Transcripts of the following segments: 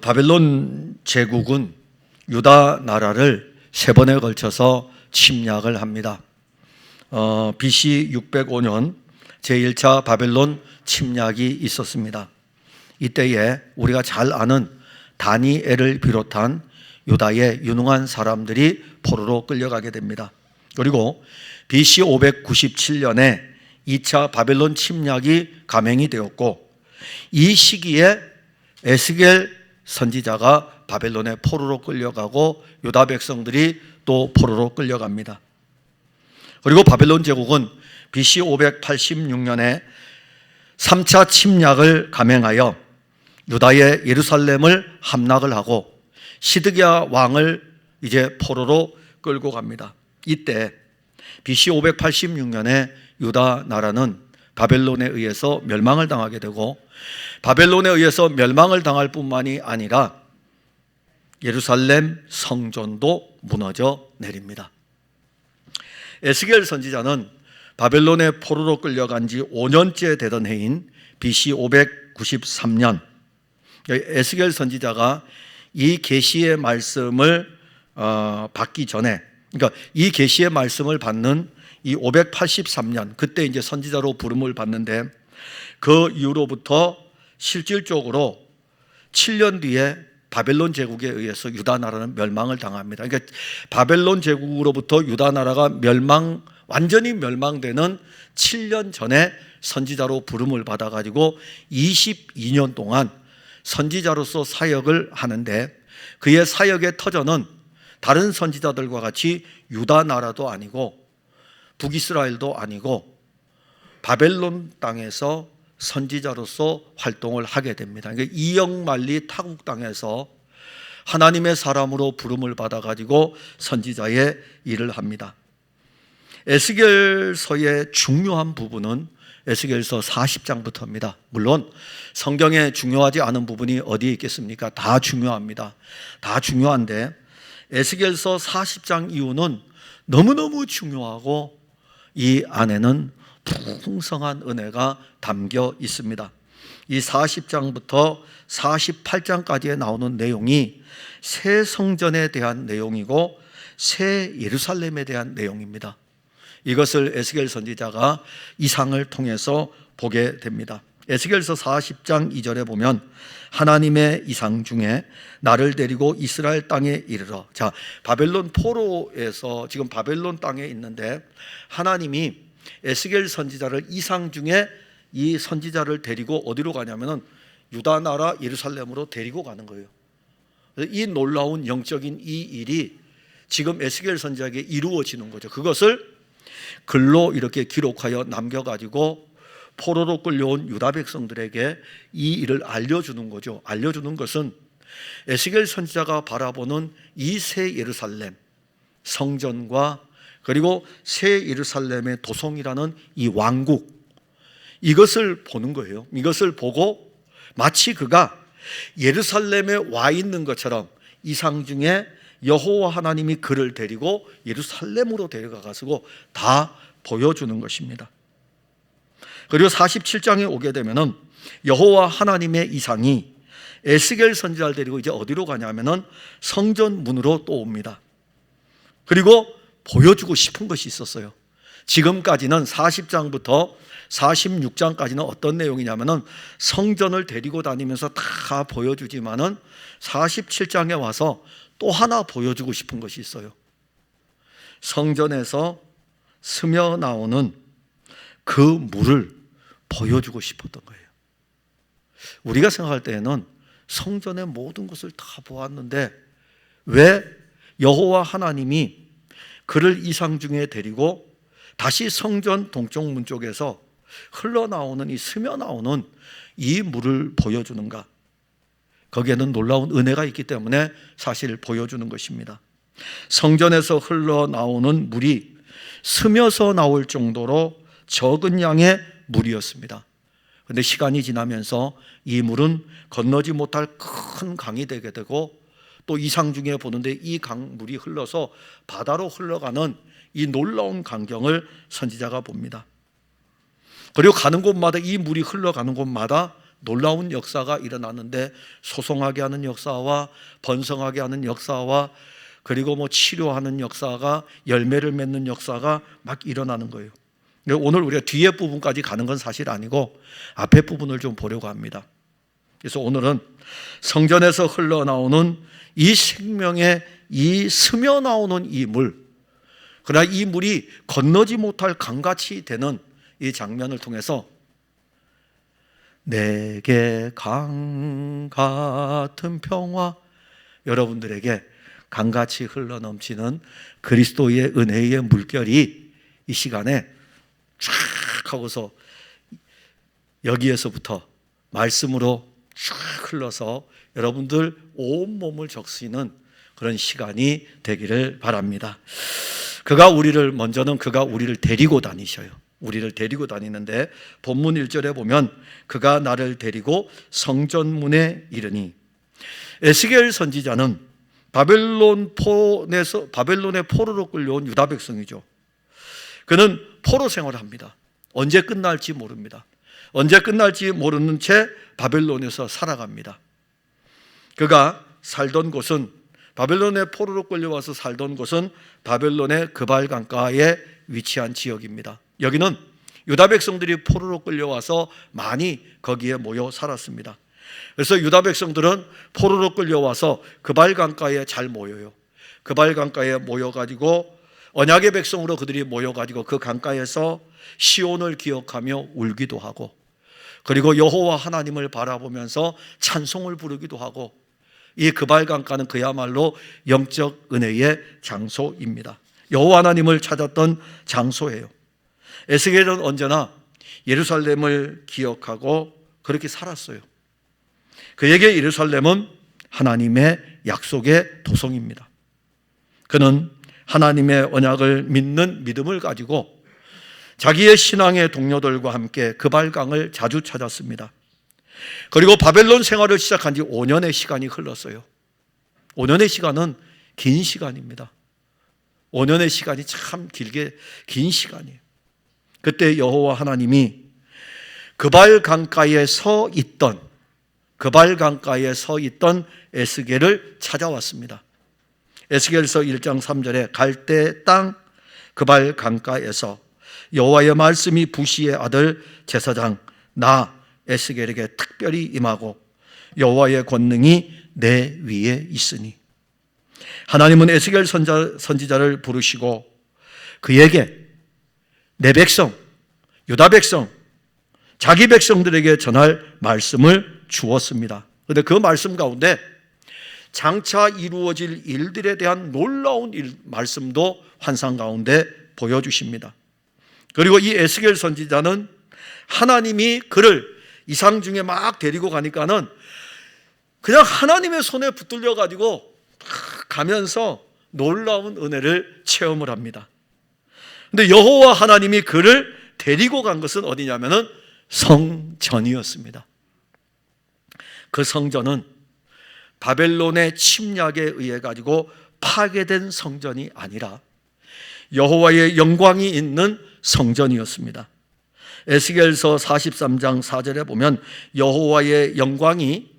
바벨론 제국은 유다 나라를 세 번에 걸쳐서 침략을 합니다. BC 605년 제1차 바벨론 침략이 있었습니다. 이때에 우리가 잘 아는 다니엘을 비롯한 유다의 유능한 사람들이 포로로 끌려가게 됩니다. 그리고 BC 597년에 2차 바벨론 침략이 감행이 되었고, 이 시기에 에스겔 선지자가 바벨론의 포로로 끌려가고 유다 백성들이 또 포로로 끌려갑니다. 그리고 바벨론 제국은 BC 586년에 3차 침략을 감행하여 유다의 예루살렘을 함락을 하고 시드기야 왕을 이제 포로로 끌고 갑니다. 이때 BC 586년에 유다 나라는 바벨론에 의해서 멸망을 당하게 되고, 바벨론에 의해서 멸망을 당할 뿐만이 아니라 예루살렘 성전도 무너져 내립니다. 에스겔 선지자는 바벨론의 포로로 끌려간 지 5년째 되던 해인 BC 593년, 에스겔 선지자가 이 계시의 말씀을 받기 전에, 그러니까 이 계시의 말씀을 받는 이 583년, 그때 이제 선지자로 부름을 받는데, 그 이후로부터 실질적으로 7년 뒤에 바벨론 제국에 의해서 유다 나라는 멸망을 당합니다. 그러니까 바벨론 제국으로부터 유다 나라가 완전히 멸망되는 7년 전에 선지자로 부름을 받아가지고 22년 동안 선지자로서 사역을 하는데, 그의 사역의 터전은 다른 선지자들과 같이 유다 나라도 아니고 북이스라엘도 아니고 바벨론 땅에서 선지자로서 활동을 하게 됩니다. 그러니까 이역만리 타국 땅에서 하나님의 사람으로 부름을 받아가지고 선지자의 일을 합니다. 에스겔서의 중요한 부분은 에스겔서 40장부터입니다. 물론 성경에 중요하지 않은 부분이 어디에 있겠습니까? 다 중요합니다. 다 중요한데 에스겔서 40장 이후는 너무너무 중요하고 이 안에는 풍성한 은혜가 담겨 있습니다. 이 40장부터 48장까지에 나오는 내용이 새 성전에 대한 내용이고 새 예루살렘에 대한 내용입니다. 이것을 에스겔 선지자가 이상을 통해서 보게 됩니다. 에스겔서 40장 2절에 보면 하나님의 이상 중에 나를 데리고 이스라엘 땅에 이르러, 자, 바벨론 포로에서 지금 바벨론 땅에 있는데 하나님이 에스겔 선지자를 이상 중에 이 선지자를 데리고 어디로 가냐면은 유다 나라 예루살렘으로 데리고 가는 거예요. 이 놀라운 영적인 이 일이 지금 에스겔 선지자에게 이루어지는 거죠. 그것을 글로 이렇게 기록하여 남겨가지고 포로로 끌려온 유다 백성들에게 이 일을 알려주는 거죠. 알려주는 것은 에스겔 선지자가 바라보는 이 새 예루살렘 성전과 그리고 새 예루살렘의 도성이라는 이 왕국, 이것을 보는 거예요. 이것을 보고 마치 그가 예루살렘에 와 있는 것처럼 이상 중에 여호와 하나님이 그를 데리고 예루살렘으로 데려가가지고 다 보여주는 것입니다. 그리고 47장에 오게 되면은 여호와 하나님의 이상이 에스겔 선지자를 데리고 이제 어디로 가냐면은 성전 문으로 또 옵니다. 그리고 보여주고 싶은 것이 있었어요. 지금까지는 40장부터 46장까지는 어떤 내용이냐면은 성전을 데리고 다니면서 다 보여주지만은 47장에 와서 또 하나 보여주고 싶은 것이 있어요. 성전에서 스며 나오는 그 물을 보여주고 싶었던 거예요. 우리가 생각할 때에는 성전의 모든 것을 다 보았는데 왜 여호와 하나님이 그를 이상 중에 데리고 다시 성전 동쪽 문 쪽에서 흘러나오는 이 스며 나오는 이 물을 보여주는가? 거기에는 놀라운 은혜가 있기 때문에 사실 보여주는 것입니다. 성전에서 흘러나오는 물이 스며서 나올 정도로 적은 양의 물이었습니다. 그런데 시간이 지나면서 이 물은 건너지 못할 큰 강이 되게 되고 또 이상 중에 보는데 이 강물이 흘러서 바다로 흘러가는 이 놀라운 광경을 선지자가 봅니다. 그리고 가는 곳마다 이 물이 흘러가는 곳마다 놀라운 역사가 일어났는데, 소송하게 하는 역사와 번성하게 하는 역사와 그리고 치료하는 역사가, 열매를 맺는 역사가 막 일어나는 거예요. 오늘 우리가 뒤에 부분까지 가는 건 사실 아니고 앞에 부분을 좀 보려고 합니다. 그래서 오늘은 성전에서 흘러나오는 이 생명의, 이 스며 나오는 이 물, 그러나 이 물이 건너지 못할 강같이 되는 이 장면을 통해서 내게 강 같은 평화, 여러분들에게 강같이 흘러넘치는 그리스도의 은혜의 물결이 이 시간에 쫙 하고서 여기에서부터 말씀으로 쫙 흘러서 여러분들 온몸을 적시는 그런 시간이 되기를 바랍니다. 먼저는 그가 우리를 데리고 다니셔요. 우리를 데리고 다니는데 본문 1절에 보면 그가 나를 데리고 성전문에 이르니, 에스겔 선지자는 바벨론의 포로로 끌려온 유다 백성이죠. 그는 포로 생활을 합니다. 언제 끝날지 모릅니다. 언제 끝날지 모르는 채 바벨론에서 살아갑니다. 그가 살던 곳은, 바벨론의 포로로 끌려와서 살던 곳은 바벨론의 그발 강가에 위치한 지역입니다. 여기는 유다 백성들이 포로로 끌려와서 많이 거기에 모여 살았습니다. 그래서 유다 백성들은 포로로 끌려와서 그발 강가에 잘 모여요. 그발 강가에 모여가지고 언약의 백성으로 그들이 모여가지고 그 강가에서 시온을 기억하며 울기도 하고, 그리고 여호와 하나님을 바라보면서 찬송을 부르기도 하고, 이 그발 강가는 그야말로 영적 은혜의 장소입니다. 여호와 하나님을 찾았던 장소예요. 에스겔은 언제나 예루살렘을 기억하고 그렇게 살았어요. 그에게 예루살렘은 하나님의 약속의 도성입니다. 그는 하나님의 언약을 믿는 믿음을 가지고 자기의 신앙의 동료들과 함께 그발강을 자주 찾았습니다. 그리고 바벨론 생활을 시작한 지 5년의 시간이 흘렀어요. 5년의 시간은 긴 시간입니다. 5년의 시간이 참 긴 시간이에요. 그때 여호와 하나님이 그발 강가에 서 있던 에스겔을 찾아왔습니다. 에스겔서 1장 3절에 갈대 땅 그발 강가에서 여호와의 말씀이 부시의 아들 제사장 나 에스겔에게 특별히 임하고 여호와의 권능이 내 위에 있으니, 하나님은 에스겔 선지자를 부르시고 그에게 내 백성, 유다 백성, 자기 백성들에게 전할 말씀을 주었습니다. 그런데 그 말씀 가운데 장차 이루어질 일들에 대한 놀라운 말씀도 환상 가운데 보여주십니다. 그리고 이 에스겔 선지자는 하나님이 그를 이상 중에 막 데리고 가니까는 그냥 하나님의 손에 붙들려 가지고 가면서 놀라운 은혜를 체험을 합니다. 근데 여호와 하나님이 그를 데리고 간 것은 어디냐면은 성전이었습니다. 그 성전은 바벨론의 침략에 의해 가지고 파괴된 성전이 아니라 여호와의 영광이 있는 성전이었습니다. 에스겔서 43장 4절에 보면 여호와의 영광이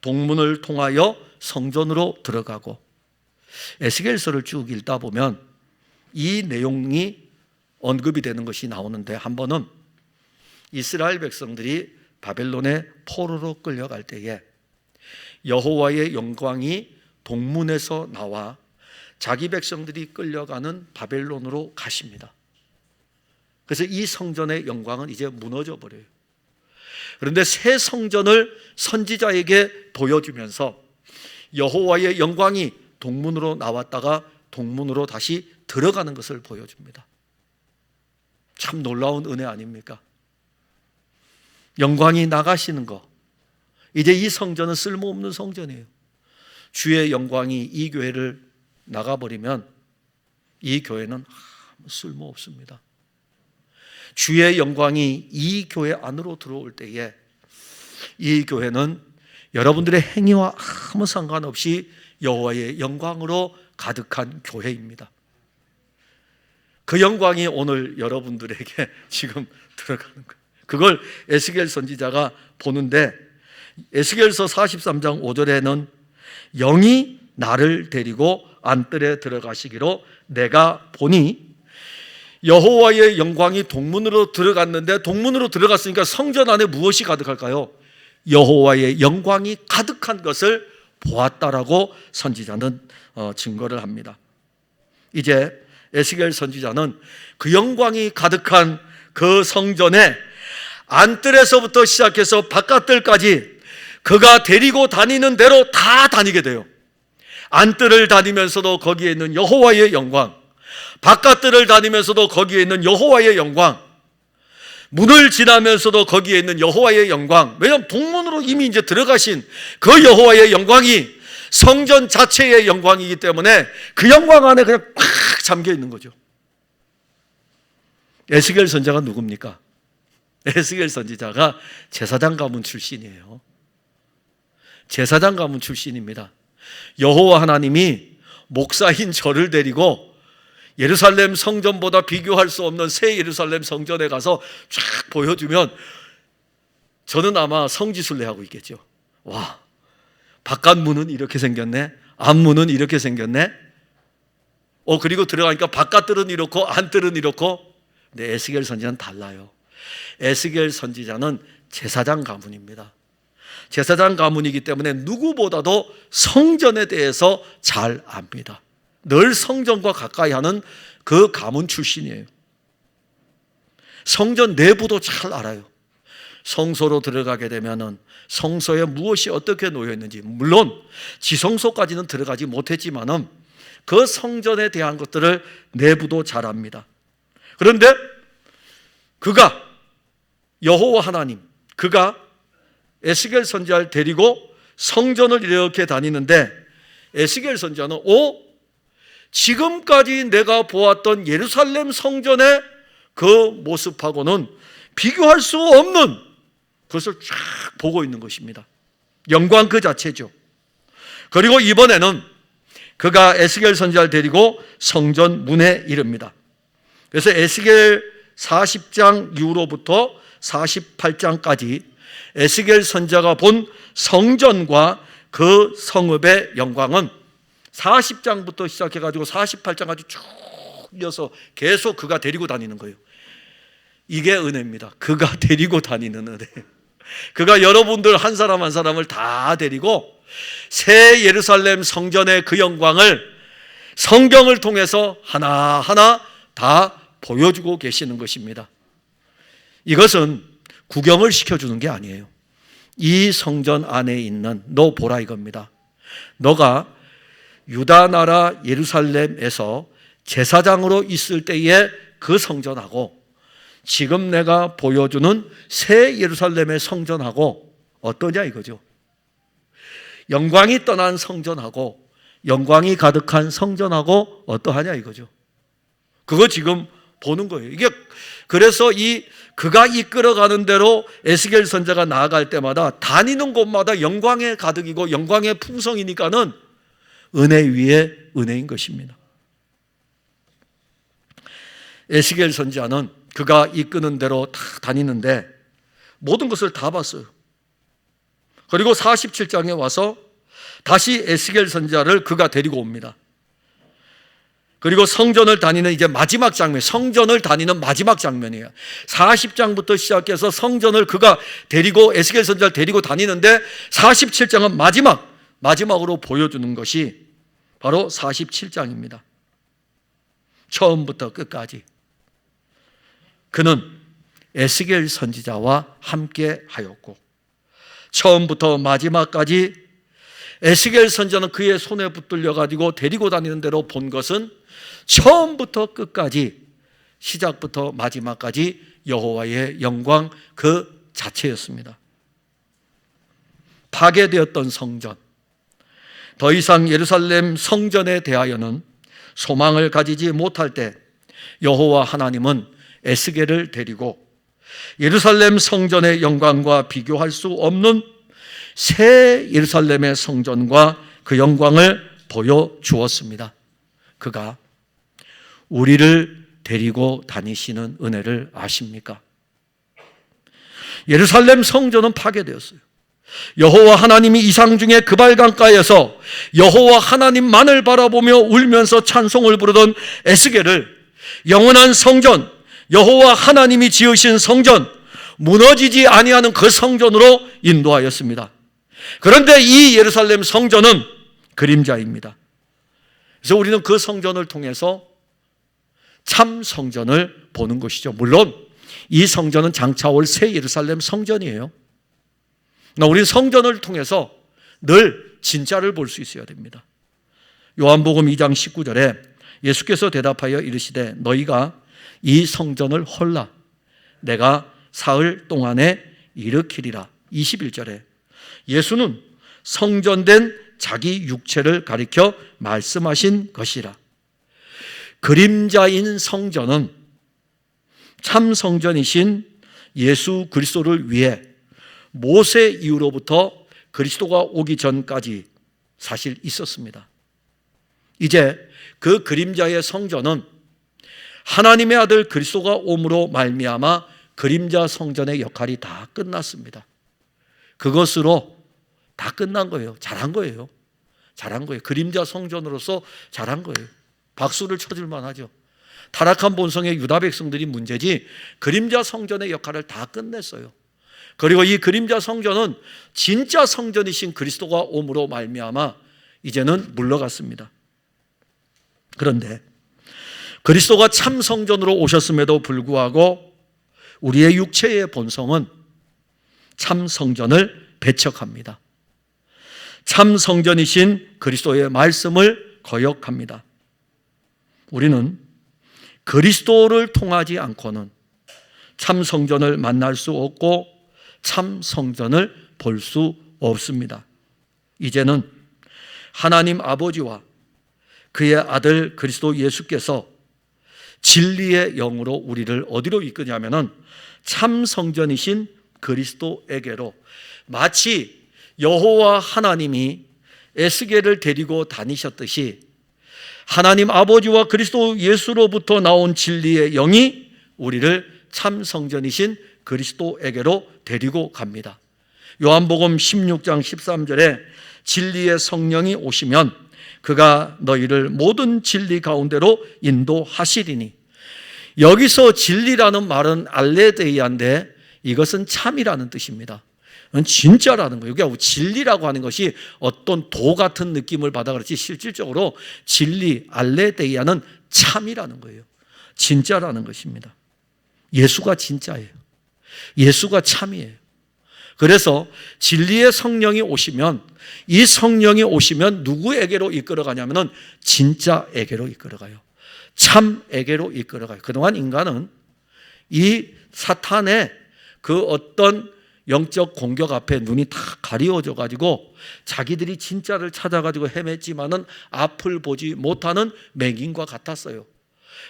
동문을 통하여 성전으로 들어가고, 에스겔서를 쭉 읽다 보면 이 내용이 언급이 되는 것이 나오는데, 한 번은 이스라엘 백성들이 바벨론의 포로로 끌려갈 때에 여호와의 영광이 동문에서 나와 자기 백성들이 끌려가는 바벨론으로 가십니다. 그래서 이 성전의 영광은 이제 무너져 버려요. 그런데 새 성전을 선지자에게 보여주면서 여호와의 영광이 동문으로 나왔다가 동문으로 다시 들어가는 것을 보여줍니다. 참 놀라운 은혜 아닙니까? 영광이 나가시는 거. 이제 이 성전은 쓸모없는 성전이에요. 주의 영광이 이 교회를 나가버리면 이 교회는 아무 쓸모없습니다. 주의 영광이 이 교회 안으로 들어올 때에 이 교회는 여러분들의 행위와 아무 상관없이 여호와의 영광으로 가득한 교회입니다. 그 영광이 오늘 여러분들에게 지금 들어가는 거예요. 그걸 에스겔 선지자가 보는데 에스겔서 43장 5절에는 영이 나를 데리고 안뜰에 들어가시기로 내가 보니, 여호와의 영광이 동문으로 들어갔는데, 동문으로 들어갔으니까 성전 안에 무엇이 가득할까요? 여호와의 영광이 가득한 것을 보았다라고 선지자는 증거를 합니다. 이제 에스겔 선지자는 그 영광이 가득한 그 성전에 안뜰에서부터 시작해서 바깥뜰까지 그가 데리고 다니는 대로 다 다니게 돼요. 안뜰을 다니면서도 거기에 있는 여호와의 영광, 바깥뜰을 다니면서도 거기에 있는 여호와의 영광, 문을 지나면서도 거기에 있는 여호와의 영광. 왜냐하면 동문으로 이미 이제 들어가신 그 여호와의 영광이 성전 자체의 영광이기 때문에 그 영광 안에 그냥 꽉 잠겨 있는 거죠. 에스겔 선지자가 누굽니까? 에스겔 선지자가 제사장 가문 출신이에요. 제사장 가문 출신입니다. 여호와 하나님이 목사인 저를 데리고 예루살렘 성전보다 비교할 수 없는 새 예루살렘 성전에 가서 쫙 보여주면 저는 아마 성지순례하고 있겠죠. 와, 바깥 문은 이렇게 생겼네, 앞문은 이렇게 생겼네, 그리고 들어가니까 바깥들은 이렇고 안들은 이렇고. 근데 에스겔 선지자는 달라요. 에스겔 선지자는 제사장 가문입니다. 제사장 가문이기 때문에 누구보다도 성전에 대해서 잘 압니다. 늘 성전과 가까이 하는 그 가문 출신이에요. 성전 내부도 잘 알아요. 성소로 들어가게 되면은 성소에 무엇이 어떻게 놓여 있는지, 물론 지성소까지는 들어가지 못했지만은 그 성전에 대한 것들을 내부도 잘 압니다. 그런데 그가, 여호와 하나님, 그가 에스겔 선지자를 데리고 성전을 이렇게 다니는데, 에스겔 선지자는 지금까지 내가 보았던 예루살렘 성전의 그 모습하고는 비교할 수 없는 그것을 쫙 보고 있는 것입니다. 영광 그 자체죠. 그리고 이번에는 그가 에스겔 선지자를 데리고 성전 문에 이릅니다. 그래서 에스겔 40장 이후로부터 48장까지 에스겔 선지자가 본 성전과 그 성읍의 영광은 40장부터 시작해가지고 48장까지 쭉 이어서 계속 그가 데리고 다니는 거예요. 이게 은혜입니다. 그가 데리고 다니는 은혜. 그가 여러분들 한 사람 한 사람을 다 데리고 새 예루살렘 성전의 그 영광을 성경을 통해서 하나하나 다 보여주고 계시는 것입니다. 이것은 구경을 시켜주는 게 아니에요. 이 성전 안에 있는 너 보라 이겁니다. 너가 유다 나라 예루살렘에서 제사장으로 있을 때의 그 성전하고 지금 내가 보여주는 새 예루살렘의 성전하고 어떠냐 이거죠. 영광이 떠난 성전하고 영광이 가득한 성전하고 어떠하냐 이거죠. 그거 지금 보는 거예요. 이게 그래서 그가 이끌어가는 대로 에스겔 선지자가 나아갈 때마다 다니는 곳마다 영광의 가득이고 영광의 풍성이니까는 은혜 위에 은혜인 것입니다. 에스겔 선지자는 그가 이끄는 대로 다 다니는데 모든 것을 다 봤어요. 그리고 47장에 와서 다시 에스겔 선지자를 그가 데리고 옵니다. 그리고 성전을 다니는 이제 마지막 장면, 성전을 다니는 마지막 장면이에요. 40장부터 시작해서 성전을 그가 데리고 에스겔 선지자를 데리고 다니는데 47장은 마지막으로 보여주는 것이 바로 47장입니다. 처음부터 끝까지 그는 에스겔 선지자와 함께 하였고 처음부터 마지막까지 에스겔 선지자는 그의 손에 붙들려 가지고 데리고 다니는 대로 본 것은 처음부터 끝까지 시작부터 마지막까지 여호와의 영광 그 자체였습니다. 파괴되었던 성전, 더 이상 예루살렘 성전에 대하여는 소망을 가지지 못할 때 여호와 하나님은 에스겔을 데리고 예루살렘 성전의 영광과 비교할 수 없는 새 예루살렘의 성전과 그 영광을 보여주었습니다. 그가 우리를 데리고 다니시는 은혜를 아십니까? 예루살렘 성전은 파괴되었어요. 여호와 하나님이 이상 중에 그발 강가에서 여호와 하나님만을 바라보며 울면서 찬송을 부르던 에스겔을 영원한 성전, 여호와 하나님이 지으신 성전, 무너지지 아니하는 그 성전으로 인도하였습니다. 그런데 이 예루살렘 성전은 그림자입니다. 그래서 우리는 그 성전을 통해서 참 성전을 보는 것이죠. 물론 이 성전은 장차 올 새 예루살렘 성전이에요. 우리는 성전을 통해서 늘 진짜를 볼 수 있어야 됩니다. 요한복음 2장 19절에 예수께서 대답하여 이르시되 너희가 이 성전을 헐라 내가 사흘 동안에 일으키리라. 21절에 예수는 성전된 자기 육체를 가리켜 말씀하신 것이라. 그림자인 성전은 참 성전이신 예수 그리스도를 위해 모세 이후로부터 그리스도가 오기 전까지 사실 있었습니다. 이제 그 그림자의 성전은 하나님의 아들 그리스도가 옴으로 말미암아 그림자 성전의 역할이 다 끝났습니다. 그것으로 다 끝난 거예요. 잘한 거예요. 잘한 거예요. 그림자 성전으로서 잘한 거예요. 박수를 쳐줄 만하죠. 타락한 본성의 유다 백성들이 문제지 그림자 성전의 역할을 다 끝냈어요. 그리고 이 그림자 성전은 진짜 성전이신 그리스도가 옴으로 말미암아 이제는 물러갔습니다. 그런데 그리스도가 참 성전으로 오셨음에도 불구하고 우리의 육체의 본성은 참 성전을 배척합니다. 참 성전이신 그리스도의 말씀을 거역합니다. 우리는 그리스도를 통하지 않고는 참 성전을 만날 수 없고 참 성전을 볼 수 없습니다. 이제는 하나님 아버지와 그의 아들 그리스도 예수께서 진리의 영으로 우리를 어디로 이끄냐면은 참 성전이신 그리스도에게로, 마치 여호와 하나님이 에스겔을 데리고 다니셨듯이 하나님 아버지와 그리스도 예수로부터 나온 진리의 영이 우리를 참 성전이신 그리스도에게로 데리고 갑니다. 요한복음 16장 13절에 진리의 성령이 오시면 그가 너희를 모든 진리 가운데로 인도하시리니, 여기서 진리라는 말은 알레데이아인데 이것은 참이라는 뜻입니다. 진짜라는 거예요. 여기 진리라고 하는 것이 어떤 도 같은 느낌을 받아 그렇지 실질적으로 진리, 알레데이아는 참이라는 거예요. 진짜라는 것입니다. 예수가 진짜예요. 예수가 참이에요. 그래서 진리의 성령이 오시면, 이 성령이 오시면 누구에게로 이끌어가냐면 진짜에게로 이끌어가요. 참에게로 이끌어가요. 그동안 인간은 이 사탄의 그 어떤 영적 공격 앞에 눈이 다 가리워져 가지고 자기들이 진짜를 찾아 가지고 헤맸지만은 앞을 보지 못하는 맹인과 같았어요.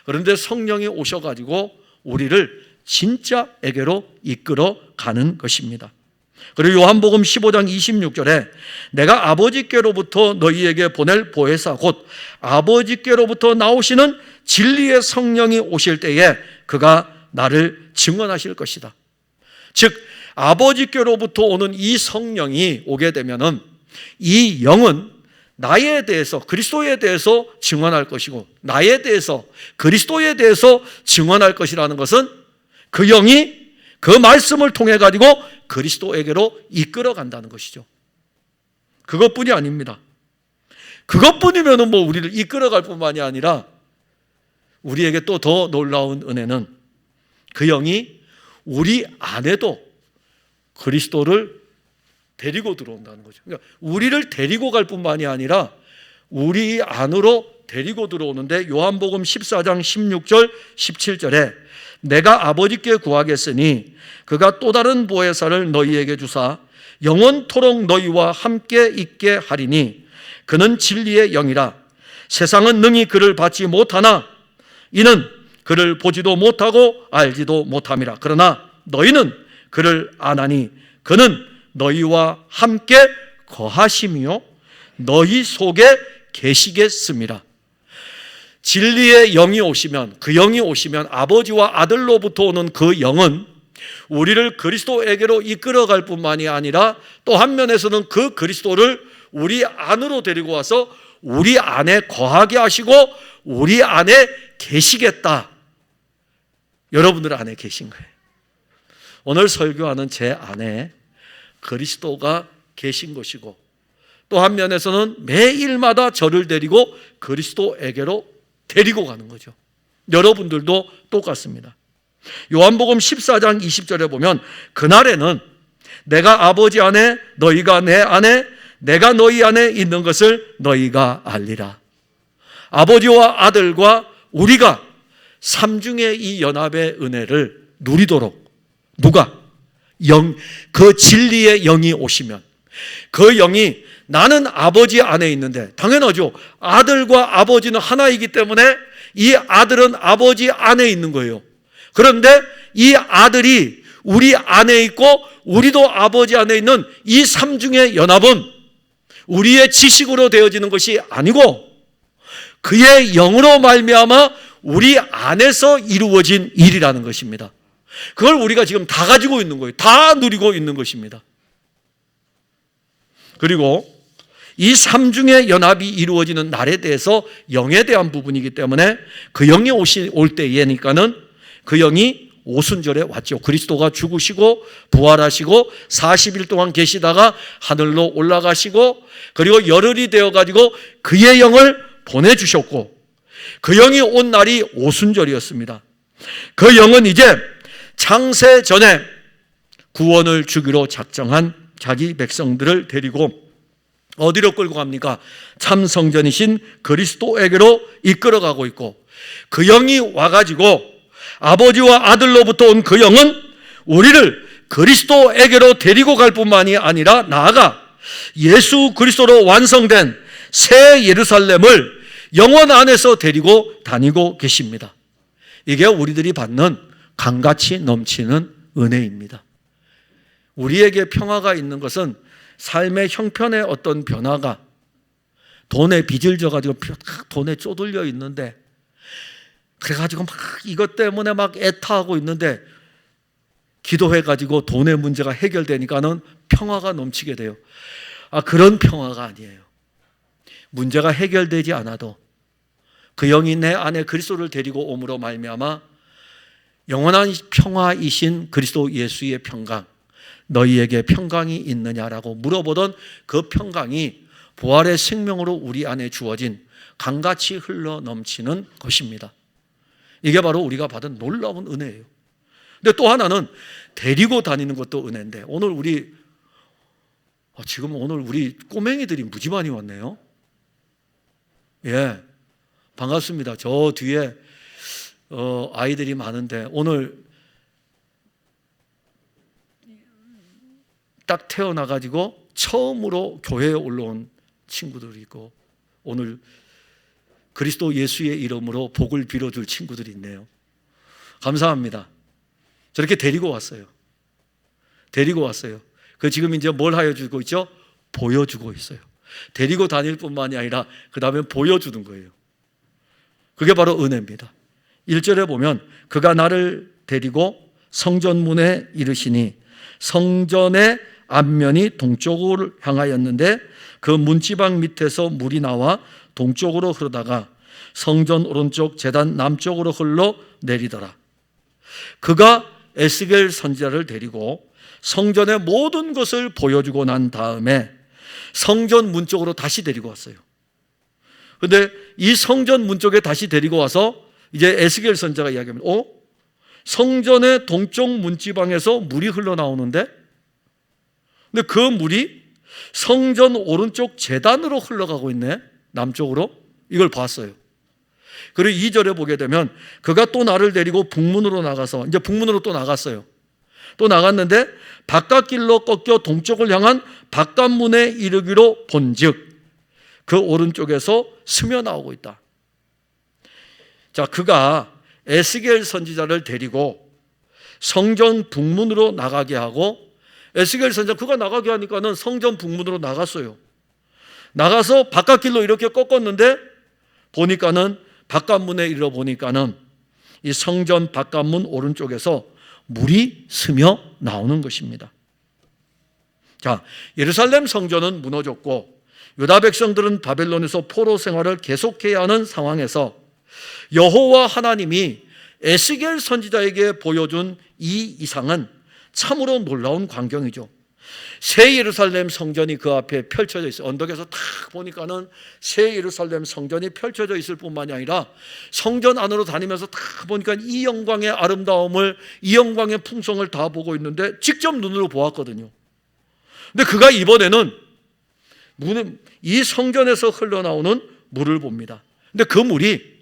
그런데 성령이 오셔 가지고 우리를 진짜에게로 이끌어 가는 것입니다. 그리고 요한복음 15장 26절에 내가 아버지께로부터 너희에게 보낼 보혜사 곧 아버지께로부터 나오시는 진리의 성령이 오실 때에 그가 나를 증언하실 것이다. 즉 아버지께로부터 오는 이 성령이 오게 되면은 이 영은 나에 대해서, 그리스도에 대해서 증언할 것이고 나에 대해서, 그리스도에 대해서 증언할 것이라는 것은 그 영이 그 말씀을 통해 가지고 그리스도에게로 이끌어 간다는 것이죠. 그것뿐이 아닙니다. 그것뿐이면은 우리를 이끌어 갈 뿐만이 아니라 우리에게 또 더 놀라운 은혜는 그 영이 우리 안에도 그리스도를 데리고 들어온다는 거죠. 그러니까 우리를 데리고 갈 뿐만이 아니라 우리 안으로 데리고 들어오는데 요한복음 14장 16절 17절에 내가 아버지께 구하겠으니 그가 또 다른 보혜사를 너희에게 주사 영원토록 너희와 함께 있게 하리니 그는 진리의 영이라. 세상은 능히 그를 받지 못하나 이는 그를 보지도 못하고 알지도 못함이라. 그러나 너희는 그를 아나니 그는 너희와 함께 거하시며 너희 속에 계시겠습니다. 진리의 영이 오시면, 그 영이 오시면 아버지와 아들로부터 오는 그 영은 우리를 그리스도에게로 이끌어갈 뿐만이 아니라 또 한 면에서는 그 그리스도를 우리 안으로 데리고 와서 우리 안에 거하게 하시고 우리 안에 계시겠다. 여러분들 안에 계신 거예요. 오늘 설교하는 제 안에 그리스도가 계신 것이고 또 한 면에서는 매일마다 저를 데리고 그리스도에게로 데리고 가는 거죠. 여러분들도 똑같습니다. 요한복음 14장 20절에 보면 그날에는 내가 아버지 안에 너희가 내 안에 내가 너희 안에 있는 것을 너희가 알리라. 아버지와 아들과 우리가 삼중의 이 연합의 은혜를 누리도록 누가? 그 진리의 영이 오시면 그 영이 나는 아버지 안에 있는데 당연하죠. 아들과 아버지는 하나이기 때문에 이 아들은 아버지 안에 있는 거예요. 그런데 이 아들이 우리 안에 있고 우리도 아버지 안에 있는 이 삼중의 연합은 우리의 지식으로 되어지는 것이 아니고 그의 영으로 말미암아 우리 안에서 이루어진 일이라는 것입니다. 그걸 우리가 지금 다 가지고 있는 거예요. 다 누리고 있는 것입니다. 그리고 이 삼중의 연합이 이루어지는 날에 대해서 영에 대한 부분이기 때문에 그 영이 올 때에니까는 그 영이 오순절에 왔죠. 그리스도가 죽으시고 부활하시고 40일 동안 계시다가 하늘로 올라가시고 그리고 열흘이 되어가지고 그의 영을 보내주셨고 그 영이 온 날이 오순절이었습니다. 그 영은 이제 창세 전에 구원을 주기로 작정한 자기 백성들을 데리고 어디로 끌고 갑니까? 참 성전이신 그리스도에게로 이끌어가고 있고 그 영이 와가지고 아버지와 아들로부터 온 그 영은 우리를 그리스도에게로 데리고 갈 뿐만이 아니라 나아가 예수 그리스도로 완성된 새 예루살렘을 영원 안에서 데리고 다니고 계십니다. 이게 우리들이 받는 강같이 넘치는 은혜입니다. 우리에게 평화가 있는 것은 삶의 형편의 어떤 변화가 돈에 빚을 져가지고 돈에 쪼들려 있는데 그래가지고 막 이것 때문에 막 애타하고 있는데 기도해가지고 돈의 문제가 해결되니까는 평화가 넘치게 돼요. 그런 평화가 아니에요. 문제가 해결되지 않아도 그 영이 내 안에 그리스도를 데리고 옴으로 말미암아 영원한 평화이신 그리스도 예수의 평강, 너희에게 평강이 있느냐라고 물어보던 그 평강이 부활의 생명으로 우리 안에 주어진 강같이 흘러 넘치는 것입니다. 이게 바로 우리가 받은 놀라운 은혜예요. 근데 또 하나는 데리고 다니는 것도 은혜인데 오늘 우리 꼬맹이들이 무지 많이 왔네요. 예, 반갑습니다. 저 뒤에 아이들이 많은데 오늘 딱 태어나가지고 처음으로 교회에 올라온 친구들이 있고 오늘 그리스도 예수의 이름으로 복을 빌어줄 친구들이 있네요. 감사합니다. 저렇게 데리고 왔어요. 그 지금 이제 뭘 하여주고 있죠? 보여주고 있어요. 데리고 다닐 뿐만이 아니라 그 다음에 보여주는 거예요. 그게 바로 은혜입니다. 1절에 보면 그가 나를 데리고 성전문에 이르시니 성전의 앞면이 동쪽으로 향하였는데 그 문지방 밑에서 물이 나와 동쪽으로 흐르다가 성전 오른쪽 제단 남쪽으로 흘러 내리더라. 그가 에스겔 선지자를 데리고 성전의 모든 것을 보여주고 난 다음에 성전 문 쪽으로 다시 데리고 왔어요. 그런데 이 성전 문 쪽에 다시 데리고 와서 이제 에스겔 선지자가 이야기합니다. 성전의 동쪽 문지방에서 물이 흘러나오는데 근데 그 물이 성전 오른쪽 제단으로 흘러가고 있네. 남쪽으로. 이걸 봤어요. 그리고 2절에 보게 되면 그가 또 나를 데리고 북문으로 나가서 이제 북문으로 또 나갔어요. 또 나갔는데 바깥길로 꺾여 동쪽을 향한 바깥문에 이르기로 본즉 그 오른쪽에서 스며 나오고 있다. 자, 그가 에스겔 선지자를 데리고 성전 북문으로 나가게 하고 에스겔 선지자 그가 나가게 하니까는 성전 북문으로 나갔어요. 나가서 바깥길로 이렇게 꺾었는데 보니까는 바깥문에 이르러 보니까는 이 성전 바깥문 오른쪽에서 물이 스며 나오는 것입니다. 자, 예루살렘 성전은 무너졌고 유다 백성들은 바벨론에서 포로 생활을 계속해야 하는 상황에서 여호와 하나님이 에스겔 선지자에게 보여준 이 이상은 참으로 놀라운 광경이죠. 새 예루살렘 성전이 그 앞에 펼쳐져 있어요. 언덕에서 탁 보니까는 새 예루살렘 성전이 펼쳐져 있을 뿐만이 아니라 성전 안으로 다니면서 탁 보니까 이 영광의 아름다움을, 이 영광의 풍성을 다 보고 있는데 직접 눈으로 보았거든요. 근데 그가 이번에는 이 성전에서 흘러나오는 물을 봅니다. 근데 그 물이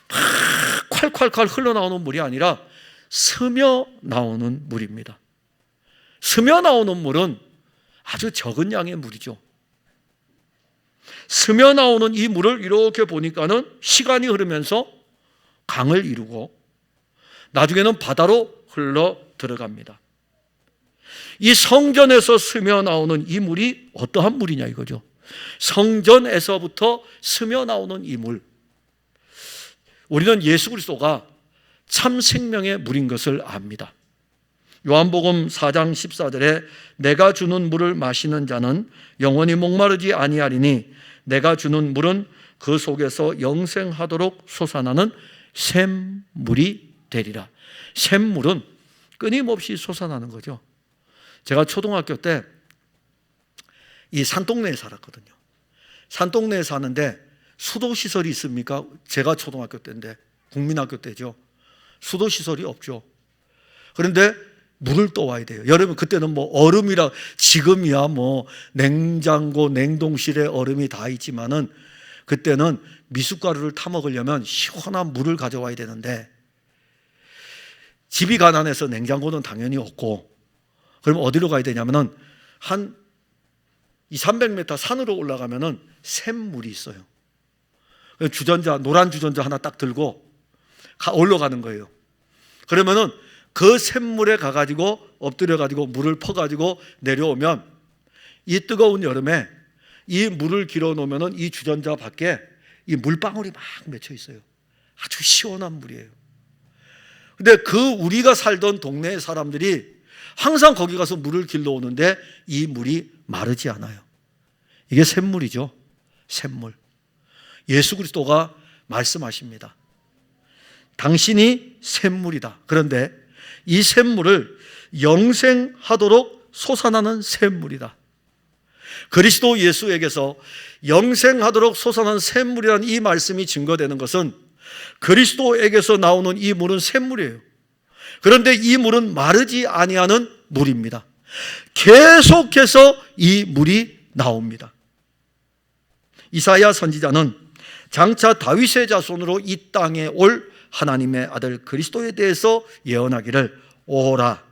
막 콸콸콸 흘러나오는 물이 아니라 스며 나오는 물입니다. 스며 나오는 물은 아주 적은 양의 물이죠. 스며 나오는 이 물을 이렇게 보니까는 시간이 흐르면서 강을 이루고 나중에는 바다로 흘러 들어갑니다. 이 성전에서 스며 나오는 이 물이 어떠한 물이냐 이거죠. 성전에서부터 스며 나오는 이 물, 우리는 예수 그리스도가 참 생명의 물인 것을 압니다. 요한복음 4장 14절에 내가 주는 물을 마시는 자는 영원히 목마르지 아니하리니 내가 주는 물은 그 속에서 영생하도록 솟아나는 샘물이 되리라. 샘물은 끊임없이 솟아나는 거죠. 제가 초등학교 때 이 산동네에 살았거든요. 산동네에 사는데 수도시설이 있습니까? 제가 초등학교 때인데, 국민학교 때죠. 수도시설이 없죠. 그런데 물을 떠와야 돼요. 여러분, 그때는 뭐 얼음이라, 지금이야 뭐 냉장고, 냉동실에 얼음이 다 있지만은 그때는 미숫가루를 타먹으려면 시원한 물을 가져와야 되는데, 집이 가난해서 냉장고는 당연히 없고, 그럼 어디로 가야 되냐면은 한 200~300m 산으로 올라가면은 샘물이 있어요. 주전자, 노란 주전자 하나 딱 들고 올라가는 거예요. 그러면은 그 샘물에 가가지고 엎드려가지고 물을 퍼가지고 내려오면 이 뜨거운 여름에 이 물을 길어 놓으면은 이 주전자 밖에 이 물방울이 막 맺혀 있어요. 아주 시원한 물이에요. 근데 그 우리가 살던 동네의 사람들이 항상 거기 가서 물을 길러 오는데 이 물이 마르지 않아요. 이게 샘물이죠. 샘물. 예수 그리스도가 말씀하십니다. 당신이 샘물이다. 그런데 이 샘물을 영생하도록 솟아나는 샘물이다. 그리스도 예수에게서 영생하도록 솟아나는 샘물이라는 이 말씀이 증거되는 것은 그리스도에게서 나오는 이 물은 샘물이에요. 그런데 이 물은 마르지 아니하는 물입니다. 계속해서 이 물이 나옵니다. 이사야 선지자는 장차 다윗의 자손으로 이 땅에 올 하나님의 아들 그리스도에 대해서 예언하기를 오라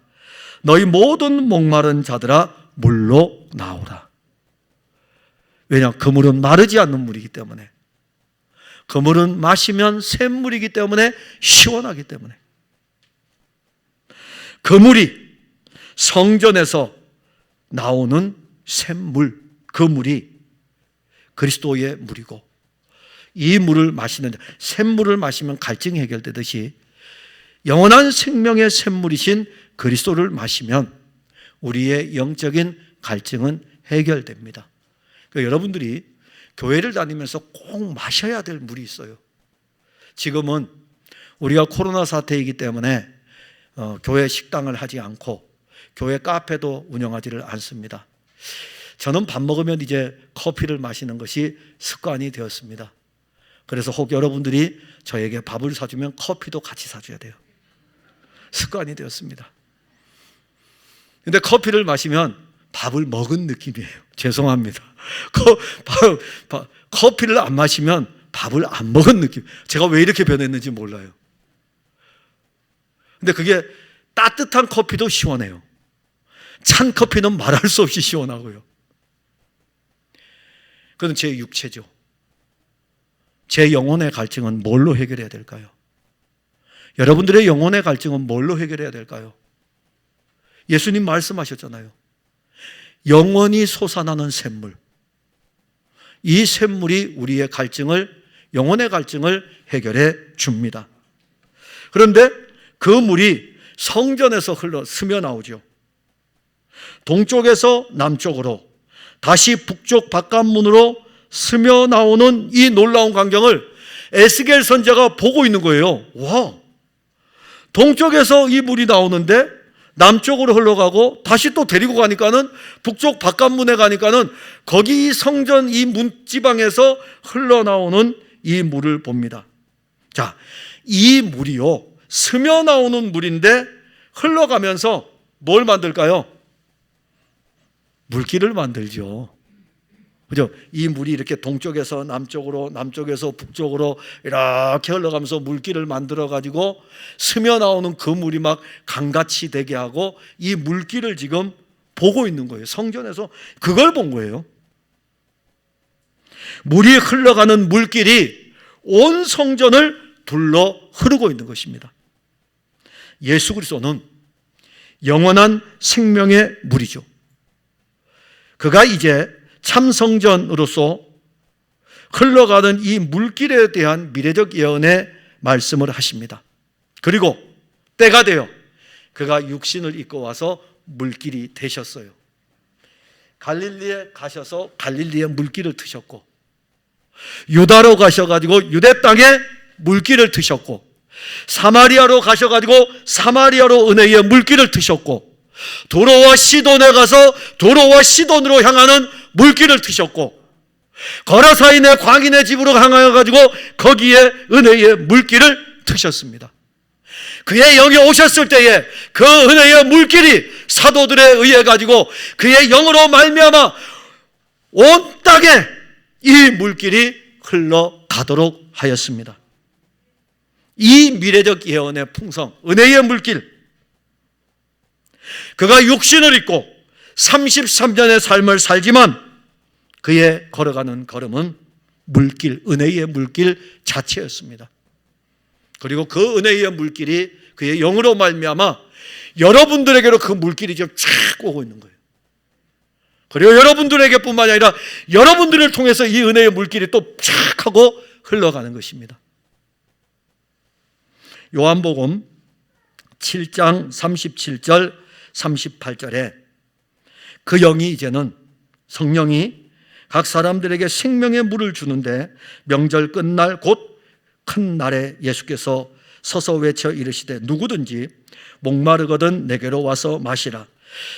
너희 모든 목마른 자들아 물로 나오라. 왜냐? 그 물은 마르지 않는 물이기 때문에, 그 물은 마시면 샘물이기 때문에, 시원하기 때문에. 그 물이 성전에서 나오는 샘물, 그 물이 그리스도의 물이고, 이 물을 마시는, 샘물을 마시면 갈증이 해결되듯이 영원한 생명의 샘물이신 그리스도를 마시면 우리의 영적인 갈증은 해결됩니다. 그러니까 여러분들이 교회를 다니면서 꼭 마셔야 될 물이 있어요. 지금은 우리가 코로나 사태이기 때문에 교회 식당을 하지 않고 교회 카페도 운영하지를 않습니다. 저는 밥 먹으면 이제 커피를 마시는 것이 습관이 되었습니다. 그래서 혹 여러분들이 저에게 밥을 사주면 커피도 같이 사줘야 돼요. 습관이 되었습니다. 근데 커피를 마시면 밥을 먹은 느낌이에요. 죄송합니다. 커피를 안 마시면 밥을 안 먹은 느낌. 제가 왜 이렇게 변했는지 몰라요. 근데 그게 따뜻한 커피도 시원해요. 찬 커피는 말할 수 없이 시원하고요. 그건 제 육체죠. 제 영혼의 갈증은 뭘로 해결해야 될까요? 여러분들의 영혼의 갈증은 뭘로 해결해야 될까요? 예수님 말씀하셨잖아요. 영원히 솟아나는 샘물. 이 샘물이 우리의 갈증을, 영혼의 갈증을 해결해 줍니다. 그런데 그 물이 성전에서 스며 나오죠. 동쪽에서 남쪽으로 다시 북쪽 바깥문으로 스며 나오는 이 놀라운 광경을 에스겔 선지자가 보고 있는 거예요. 와, 동쪽에서 이 물이 나오는데 남쪽으로 흘러가고 다시 또 데리고 가니까는 북쪽 바깥문에 가니까는 거기 성전 이 문지방에서 흘러나오는 이 물을 봅니다. 자, 이 물이요, 스며 나오는 물인데 흘러가면서 뭘 만들까요? 물길을 만들죠. 그죠? 이 물이 이렇게 동쪽에서 남쪽으로, 남쪽에서 북쪽으로 이렇게 흘러가면서 물길을 만들어 가지고 스며 나오는 그 물이 막 강같이 되게 하고 이 물길을 지금 보고 있는 거예요. 성전에서 그걸 본 거예요. 물이 흘러가는 물길이 온 성전을 둘러 흐르고 있는 것입니다. 예수 그리스도는 영원한 생명의 물이죠. 그가 이제 참성전으로서 흘러가는 이 물길에 대한 미래적 예언의 말씀을 하십니다. 그리고 때가 되어 그가 육신을 입고 와서 물길이 되셨어요. 갈릴리에 가셔서 갈릴리의 물길을 트셨고, 유다로 가셔가지고 유대 땅에 물길을 트셨고, 사마리아로 가셔가지고 사마리아로 은혜의 물길을 트셨고, 도로와 시돈에 가서 도로와 시돈으로 향하는 물길을 트셨고, 거라사인의 광인의 집으로 향하여 가지고 거기에 은혜의 물길을 트셨습니다. 그의 영이 오셨을 때에 그 은혜의 물길이 사도들에 의해 가지고 그의 영으로 말미암아 온 땅에 이 물길이 흘러가도록 하였습니다. 이 미래적 예언의 풍성, 은혜의 물길, 그가 육신을 입고 33년의 삶을 살지만 그의 걸어가는 걸음은 물길, 은혜의 물길 자체였습니다. 그리고 그 은혜의 물길이 그의 영으로 말미암아 여러분들에게로 그 물길이 지금 쫙 오고 있는 거예요. 그리고 여러분들에게뿐만 아니라 여러분들을 통해서 이 은혜의 물길이 또 쫙 하고 흘러가는 것입니다. 요한복음 7장 37절 38절에 그 영이 이제는 성령이 각 사람들에게 생명의 물을 주는데 명절 끝날 곧 큰 날에 예수께서 서서 외쳐 이르시되 누구든지 목마르거든 내게로 와서 마시라.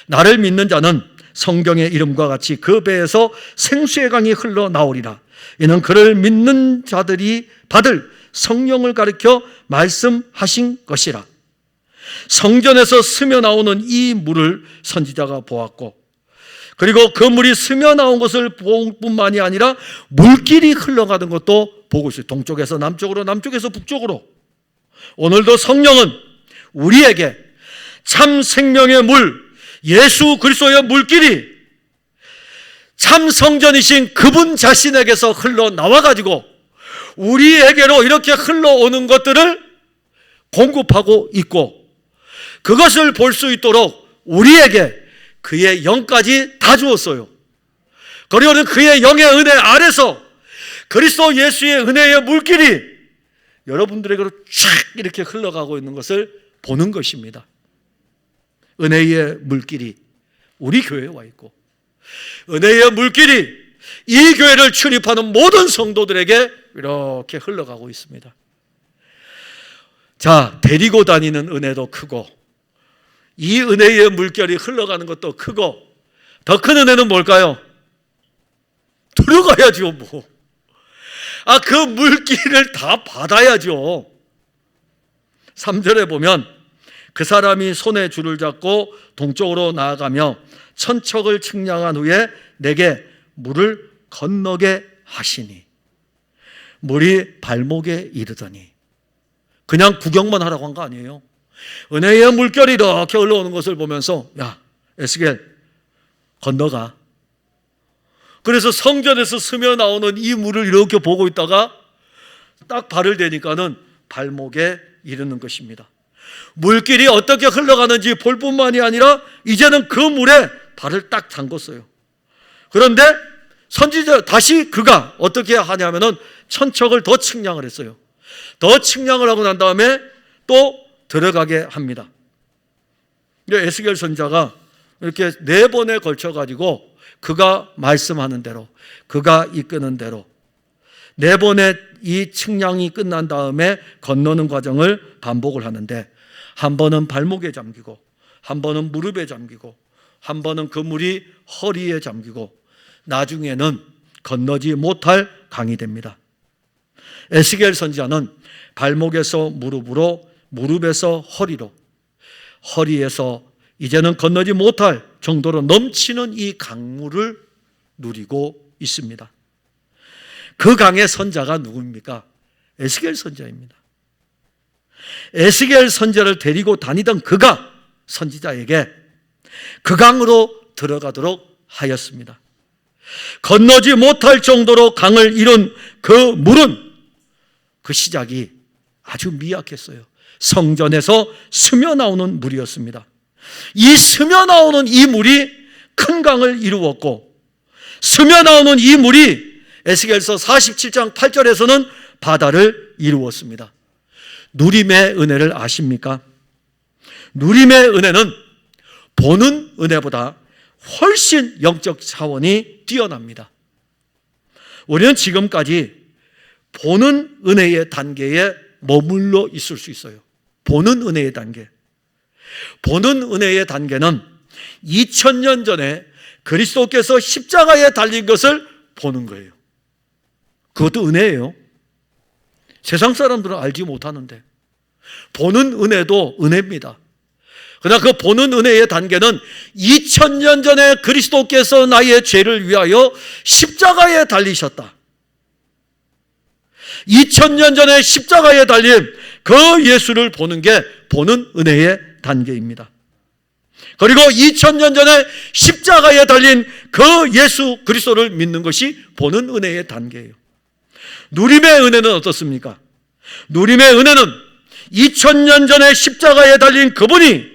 나를 믿는 자는 성경의 이름과 같이 그 배에서 생수의 강이 흘러나오리라. 이는 그를 믿는 자들이 받을 성령을 가리켜 말씀하신 것이라. 성전에서 스며 나오는 이 물을 선지자가 보았고, 그리고 그 물이 스며 나온 것을 볼 뿐만이 아니라 물길이 흘러가는 것도 보고 있어요. 동쪽에서 남쪽으로, 남쪽에서 북쪽으로. 오늘도 성령은 우리에게 참 생명의 물, 예수 그리스도의 물길이 참 성전이신 그분 자신에게서 흘러나와 가지고 우리에게로 이렇게 흘러오는 것들을 공급하고 있고, 그것을 볼 수 있도록 우리에게 그의 영까지 다 주었어요. 그리고는 그의 영의 은혜 아래서 그리스도 예수의 은혜의 물길이 여러분들에게로 쫙 이렇게 흘러가고 있는 것을 보는 것입니다. 은혜의 물길이 우리 교회에 와 있고, 은혜의 물길이 이 교회를 출입하는 모든 성도들에게 이렇게 흘러가고 있습니다. 자, 데리고 다니는 은혜도 크고, 이 은혜의 물결이 흘러가는 것도 크고, 더 큰 은혜는 뭘까요? 들어가야죠, 뭐. 그 물길을 다 받아야죠. 3절에 보면 그 사람이 손에 줄을 잡고 동쪽으로 나아가며 천척을 측량한 후에 내게 물을 건너게 하시니, 물이 발목에 이르더니. 그냥 구경만 하라고 한 거 아니에요. 은혜의 물결이 이렇게 흘러오는 것을 보면서, 야, 에스겔 건너가. 그래서 성전에서 스며 나오는 이 물을 이렇게 보고 있다가 딱 발을 대니까는 발목에 이르는 것입니다. 물길이 어떻게 흘러가는지 볼 뿐만이 아니라 이제는 그 물에 발을 딱 담궜어요. 그런데 선지자 다시 그가 어떻게 하냐면은 천척을 더 측량을 했어요. 더 측량을 하고 난 다음에 또 들어가게 합니다. 에스겔 선지자가 이렇게 4번에 걸쳐 가지고 그가 말씀하는 대로, 그가 이끄는 대로 4번의 이 측량이 끝난 다음에 건너는 과정을 반복을 하는데, 한 번은 발목에 잠기고, 한 번은 무릎에 잠기고, 한 번은 그 물이 허리에 잠기고, 나중에는 건너지 못할 강이 됩니다. 에스겔 선지자는 발목에서 무릎으로, 무릎에서 허리로, 허리에서 이제는 건너지 못할 정도로 넘치는 이 강물을 누리고 있습니다. 그 강의 선자가 누구입니까? 에스겔 선지자입니다. 에스겔 선지자를 데리고 다니던 그가 선지자에게 그 강으로 들어가도록 하였습니다. 건너지 못할 정도로 강을 이룬 그 물은, 그 시작이 아주 미약했어요. 성전에서 스며 나오는 물이었습니다. 이 스며 나오는 이 물이 큰 강을 이루었고, 스며 나오는 이 물이 에스겔서 47장 8절에서는 바다를 이루었습니다. 누림의 은혜를 아십니까? 누림의 은혜는 보는 은혜보다 훨씬 영적 차원이 뛰어납니다. 우리는 지금까지 보는 은혜의 단계에 머물러 있을 수 있어요. 보는 은혜의 단계. 보는 은혜의 단계는 2000년 전에 그리스도께서 십자가에 달린 것을 보는 거예요. 그것도 은혜예요. 세상 사람들은 알지 못하는데 보는 은혜도 은혜입니다. 그러나 그 보는 은혜의 단계는 2000년 전에 그리스도께서 나의 죄를 위하여 십자가에 달리셨다. 2000년 전에 십자가에 달린 그 예수를 보는 게 보는 은혜의 단계입니다. 그리고 2000년 전에 십자가에 달린 그 예수 그리스도를 믿는 것이 보는 은혜의 단계예요. 누림의 은혜는 어떻습니까? 누림의 은혜는 2000년 전에 십자가에 달린 그분이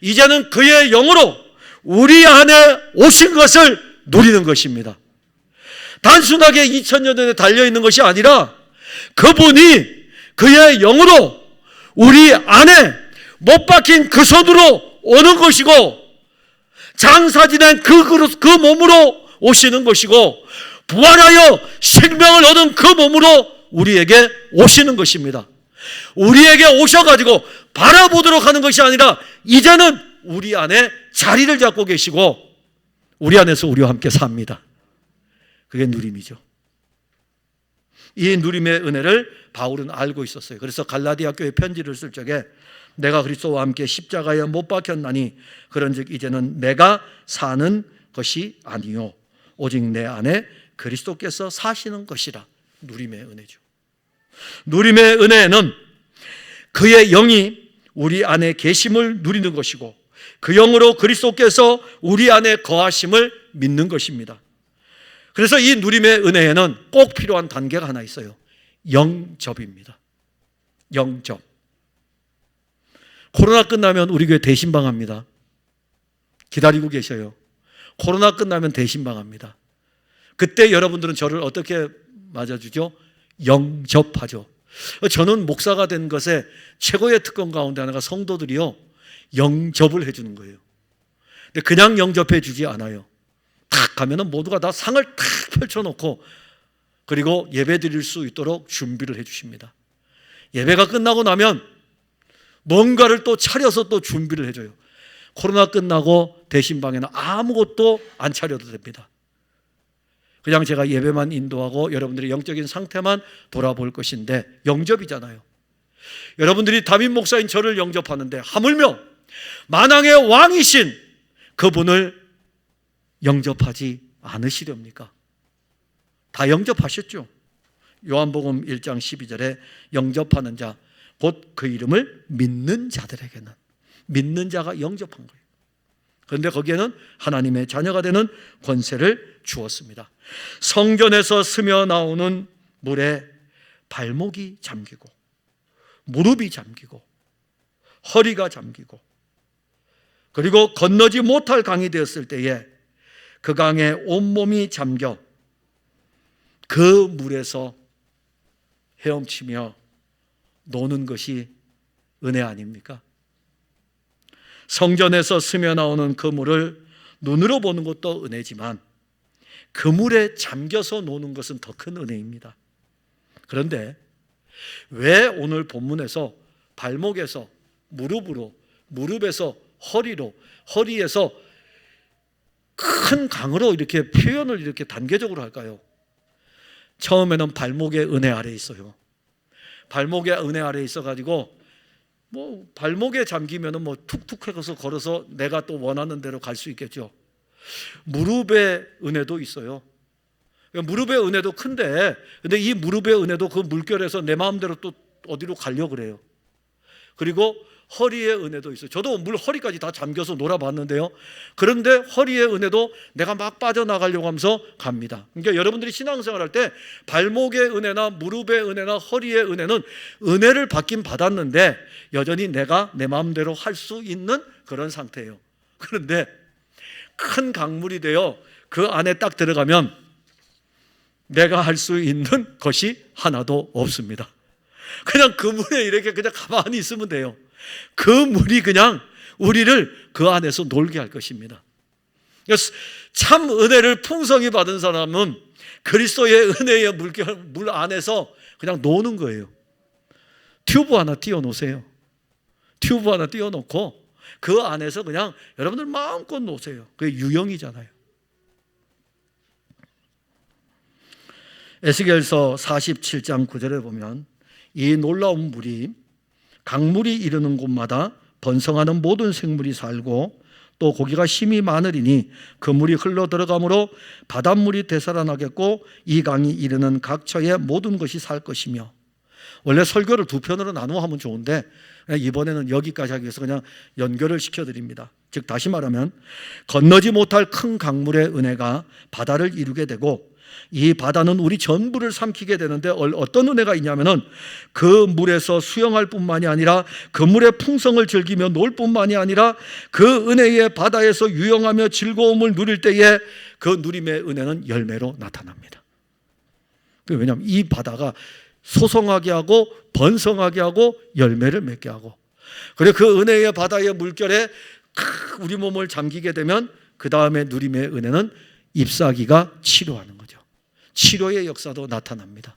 이제는 그의 영으로 우리 안에 오신 것을 누리는 것입니다. 단순하게 2000년 전에 달려있는 것이 아니라 그분이 그의 영으로 우리 안에 못 박힌 그 손으로 오는 것이고, 장사 지낸 그 몸으로 오시는 것이고, 부활하여 생명을 얻은 그 몸으로 우리에게 오시는 것입니다. 우리에게 오셔가지고 바라보도록 하는 것이 아니라 이제는 우리 안에 자리를 잡고 계시고 우리 안에서 우리와 함께 삽니다. 그게 누림이죠. 이 누림의 은혜를 바울은 알고 있었어요. 그래서 갈라디아 교회 편지를 쓸 적에 내가 그리스도와 함께 십자가에 못 박혔나니 그런즉 이제는 내가 사는 것이 아니요 오직 내 안에 그리스도께서 사시는 것이라. 누림의 은혜죠. 누림의 은혜는 그의 영이 우리 안에 계심을 누리는 것이고, 그 영으로 그리스도께서 우리 안에 거하심을 믿는 것입니다. 그래서 이 누림의 은혜에는 꼭 필요한 단계가 하나 있어요. 영접입니다. 영접. 코로나 끝나면 우리 교회 대신방합니다. 기다리고 계셔요. 코로나 끝나면 대신방합니다. 그때 여러분들은 저를 어떻게 맞아주죠? 영접하죠. 저는 목사가 된 것에 최고의 특권 가운데 하나가 성도들이요, 영접을 해주는 거예요. 근데 그냥 영접해 주지 않아요. 탁 가면은 모두가 다 상을 탁 펼쳐놓고, 그리고 예배 드릴 수 있도록 준비를 해 주십니다. 예배가 끝나고 나면 뭔가를 또 차려서 또 준비를 해줘요. 코로나 끝나고 대신방에는 아무것도 안 차려도 됩니다. 그냥 제가 예배만 인도하고 여러분들의 영적인 상태만 돌아볼 것인데, 영접이잖아요. 여러분들이 담임 목사인 저를 영접하는데 하물며 만왕의 왕이신 그분을 영접하지 않으시렵니까? 다 영접하셨죠. 요한복음 1장 12절에 영접하는 자 곧 그 이름을 믿는 자들에게는, 믿는 자가 영접한 거예요. 그런데 거기에는 하나님의 자녀가 되는 권세를 주었습니다. 성전에서 스며 나오는 물에 발목이 잠기고, 무릎이 잠기고, 허리가 잠기고, 그리고 건너지 못할 강이 되었을 때에 그 강에 온몸이 잠겨 그 물에서 헤엄치며 노는 것이 은혜 아닙니까? 성전에서 스며 나오는 그 물을 눈으로 보는 것도 은혜지만 그 물에 잠겨서 노는 것은 더 큰 은혜입니다. 그런데 왜 오늘 본문에서 발목에서 무릎으로, 무릎에서 허리로, 허리에서 큰 강으로 이렇게 표현을 이렇게 단계적으로 할까요? 처음에는 발목의 은혜 아래에 있어요. 발목의 은혜 아래에 있어가지고 발목에 잠기면은 툭툭 해서 걸어서 내가 또 원하는 대로 갈 수 있겠죠. 무릎의 은혜도 있어요. 무릎의 은혜도 큰데, 근데 이 무릎의 은혜도 그 물결에서 내 마음대로 또 어디로 가려고 그래요. 그리고 허리의 은혜도 있어요. 저도 물 허리까지 다 잠겨서 놀아봤는데요. 그런데 허리의 은혜도 내가 막 빠져나가려고 하면서 갑니다. 그러니까 여러분들이 신앙생활 할 때 발목의 은혜나 무릎의 은혜나 허리의 은혜는 은혜를 받긴 받았는데 여전히 내가 내 마음대로 할 수 있는 그런 상태예요. 그런데 큰 강물이 되어 그 안에 딱 들어가면 내가 할 수 있는 것이 하나도 없습니다. 그냥 그 물에 이렇게 그냥 가만히 있으면 돼요. 그 물이 그냥 우리를 그 안에서 놀게 할 것입니다. 그래서 참 은혜를 풍성히 받은 사람은 그리스도의 은혜의 물 안에서 그냥 노는 거예요. 튜브 하나 띄워놓으세요. 튜브 하나 띄워놓고 그 안에서 그냥 여러분들 마음껏 노세요. 그게 유형이잖아요. 에스겔서 47장 9절에 보면 이 놀라운 물이 강물이 이르는 곳마다 번성하는 모든 생물이 살고 또 고기가 심히 많으리니 그 물이 흘러 들어가므로 바닷물이 되살아나겠고 이 강이 이르는 각처의 모든 것이 살 것이며. 원래 설교를 두 편으로 나누어 하면 좋은데 이번에는 여기까지 하기 위해서 그냥 연결을 시켜드립니다. 즉 다시 말하면 건너지 못할 큰 강물의 은혜가 바다를 이루게 되고 이 바다는 우리 전부를 삼키게 되는데 어떤 은혜가 있냐면은 그 물에서 수영할 뿐만이 아니라 그 물의 풍성을 즐기며 놀 뿐만이 아니라 그 은혜의 바다에서 유영하며 즐거움을 누릴 때에 그 누림의 은혜는 열매로 나타납니다. 왜냐하면 이 바다가 소성하게 하고 번성하게 하고 열매를 맺게 하고, 그리고 그 은혜의 바다의 물결에 우리 몸을 잠기게 되면 그 다음에 누림의 은혜는 잎사귀가 치료하는 거죠. 치료의 역사도 나타납니다.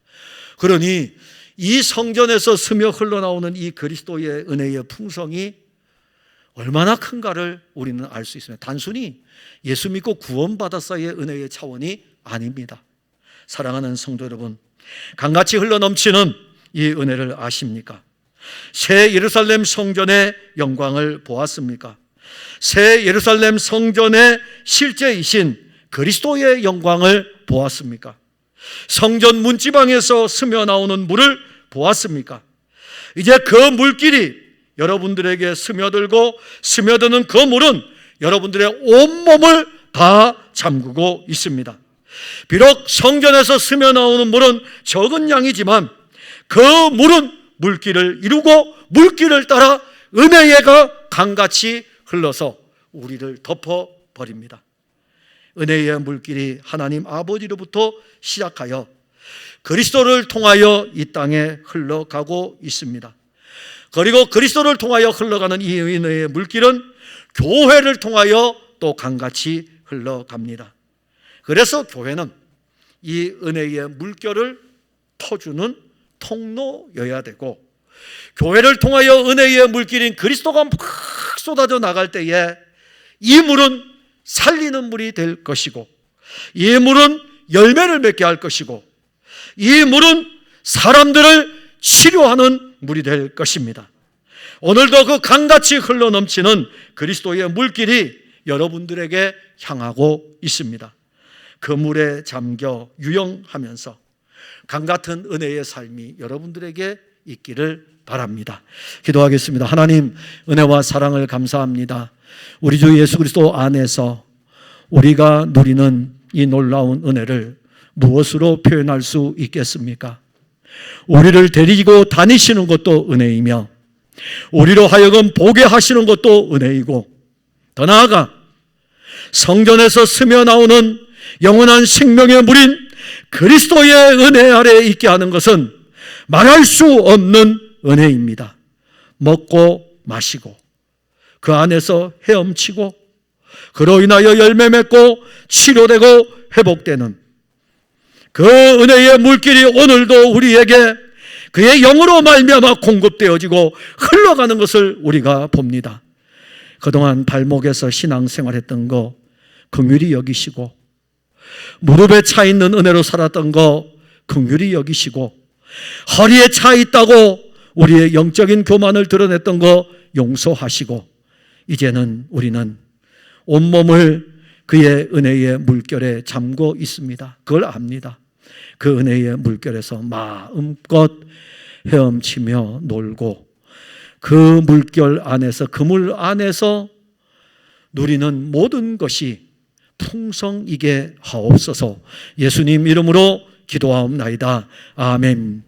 그러니 이 성전에서 스며 흘러나오는 이 그리스도의 은혜의 풍성이 얼마나 큰가를 우리는 알 수 있습니다. 단순히 예수 믿고 구원받았사의 은혜의 차원이 아닙니다. 사랑하는 성도 여러분, 강같이 흘러넘치는 이 은혜를 아십니까? 새 예루살렘 성전의 영광을 보았습니까? 새 예루살렘 성전의 실제이신 그리스도의 영광을 보았습니까? 성전 문지방에서 스며 나오는 물을 보았습니까? 이제 그 물길이 여러분들에게 스며들고 스며드는 그 물은 여러분들의 온몸을 다 잠그고 있습니다. 비록 성전에서 스며 나오는 물은 적은 양이지만 그 물은 물길을 이루고 물길을 따라 은혜가 강같이 흘러서 우리를 덮어버립니다. 은혜의 물길이 하나님 아버지로부터 시작하여 그리스도를 통하여 이 땅에 흘러가고 있습니다. 그리고 그리스도를 통하여 흘러가는 이 은혜의 물길은 교회를 통하여 또 강같이 흘러갑니다. 그래서 교회는 이 은혜의 물결을 터주는 통로여야 되고, 교회를 통하여 은혜의 물길인 그리스도가 막 쏟아져 나갈 때에 이 물은 살리는 물이 될 것이고, 이 물은 열매를 맺게 할 것이고, 이 물은 사람들을 치료하는 물이 될 것입니다. 오늘도 그 강같이 흘러넘치는 그리스도의 물길이 여러분들에게 향하고 있습니다. 그 물에 잠겨 유영하면서 강같은 은혜의 삶이 여러분들에게 있기를 바랍니다. 기도하겠습니다. 하나님, 은혜와 사랑을 감사합니다. 우리 주 예수 그리스도 안에서 우리가 누리는 이 놀라운 은혜를 무엇으로 표현할 수 있겠습니까? 우리를 데리고 다니시는 것도 은혜이며 우리로 하여금 보게 하시는 것도 은혜이고, 더 나아가 성전에서 스며 나오는 영원한 생명의 물인 그리스도의 은혜 아래에 있게 하는 것은 말할 수 없는 은혜입니다. 먹고 마시고 그 안에서 헤엄치고 그로 인하여 열매 맺고 치료되고 회복되는 그 은혜의 물길이 오늘도 우리에게 그의 영으로 말미암아 공급되어지고 흘러가는 것을 우리가 봅니다. 그동안 발목에서 신앙생활했던 거 긍휼히 여기시고, 무릎에 차 있는 은혜로 살았던 거 긍휼히 여기시고, 허리에 차 있다고 우리의 영적인 교만을 드러냈던 거 용서하시고, 이제는 우리는 온몸을 그의 은혜의 물결에 잠고 있습니다. 그걸 압니다. 그 은혜의 물결에서 마음껏 헤엄치며 놀고 그 물결 안에서, 그물 안에서 누리는 모든 것이 풍성이게 하옵소서. 예수님 이름으로 기도하옵나이다. 아멘.